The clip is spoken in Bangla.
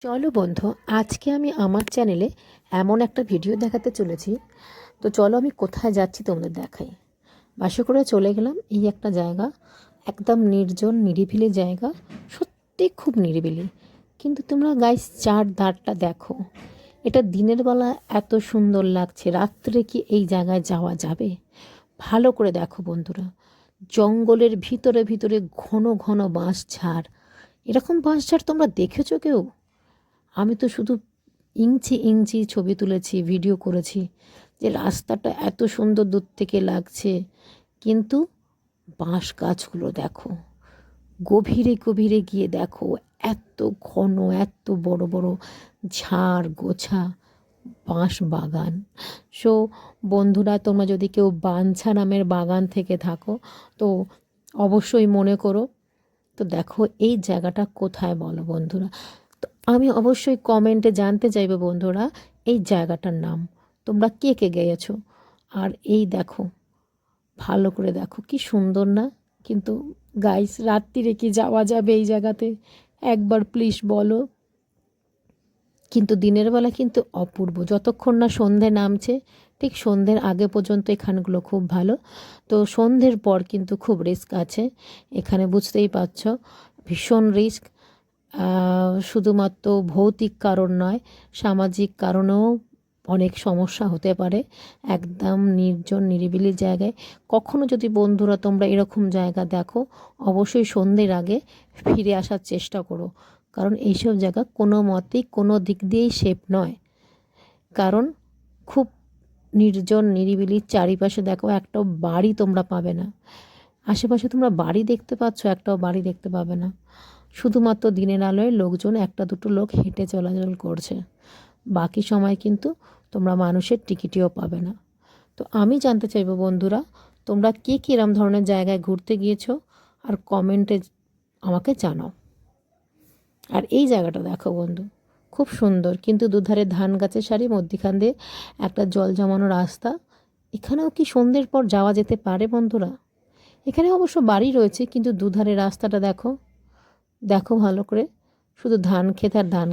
চলো বন্ধু, আজকে আমি আমার চ্যানেলে এমন একটা ভিডিও দেখাতে চলেছি। তো চলো আমি কোথায় যাচ্ছি তোমাদের দেখাই। বাসে করে চলে গেলাম এই একটা জায়গা, একদম নির্জন নিরিবিলি জায়গা। সত্যি খুব নিরিবিলি, কিন্তু তোমরা গাইস চারধারটা দেখো। এটা দিনের বেলা এত সুন্দর লাগছে, রাত্রে কি এই জায়গায় যাওয়া যাবে? ভালো করে দেখো বন্ধুরা, জঙ্গলের ভিতরে ভিতরে ঘন ঘন বাঁশঝাড়। এরকম বাঁশঝাড় তোমরা দেখেছো কেউ? আমি তো শুধু ইঞ্চি ইঞ্চি ছবি তুলেছি, ভিডিও করেছি, যে রাস্তাটা এত সুন্দর দূর থেকে লাগছে। কিন্তু বাঁশ গাছগুলো দেখো, গভীরে গভীরে গিয়ে দেখো, এত ঘন, এত বড় বড় ঝাড় গোছা বাঁশ বাগান। সো বন্ধুরা, তোমরা যদি কেউ বাঞ্ছা নামের বাগান থেকে থাকো তো অবশ্যই মনে করো। তো দেখো এই জায়গাটা কোথায় বলো বন্ধুরা। তো আমি অবশ্যই কমেন্টে জানতে চাইবো বন্ধুরা, এই জায়গাটার নাম তোমরা কে কে গিয়েছো। আর এই দেখো, ভালো করে দেখো কি সুন্দর না? কিন্তু গাইস, রাত্রিরে কি যাওয়া যাবে এই জায়গাতে? একবার প্লিজ বলো। কিন্তু দিনের বেলা কিন্তু অপূর্ব, যতক্ষণ না সন্ধে নামছে। ঠিক সন্ধ্যের আগে পর্যন্ত এখানগুলো খুব ভালো। তো সন্ধ্যের পর কিন্তু খুব রিস্ক আছে এখানে, বুঝতেই পারছো, ভীষণ রিস্ক। শুধুমাত্র ভৌতিক কারণ নয়, সামাজিক কারণেও অনেক সমস্যা হতে পারে। একদম নির্জন নিরিবিলি জায়গায় কখনো যদি বন্ধুরা তোমরা এরকম জায়গা দেখো, অবশ্যই সন্ধ্যের আগে ফিরে আসার চেষ্টা করো। কারণ এইসব জায়গা কোনো মতেই কোনো দিক দিয়েই সেফ নয়। কারণ খুব নির্জন নিরিবিলি, চারিপাশে দেখো একটাও বাড়ি তোমরা পাবে না। আশেপাশে তোমরা বাড়ি দেখতে পাচ্ছ, একটাও বাড়ি দেখতে পাবে না। শুধুমাত্র দিনের আলোয় লোকজন, একটা দুটো লোক হেঁটে চলাচল করছে। বাকি সময় কিন্তু তোমরা মানুষের টিকিটিও পাবে না। তো আমি জানতে চাইবো বন্ধুরা, তোমরা কে কীরম ধরনের জায়গায় ঘুরতে গিয়েছো, আর কমেন্টে আমাকে জানাও। আর এই জায়গাটা দেখো বন্ধু, খুব সুন্দর, কিন্তু দুধারে ধান গাছের সারি, মধ্যিখান দিয়ে একটা জল জমানো রাস্তা। এখানেও কি সন্ধ্যের পর যাওয়া যেতে পারে বন্ধুরা? এখানে অবশ্য বাড়ি রয়েছে, কিন্তু দুধারে রাস্তাটা দেখো, দেখো ভালো করে, শুধু ধান ক্ষেত আর ধান।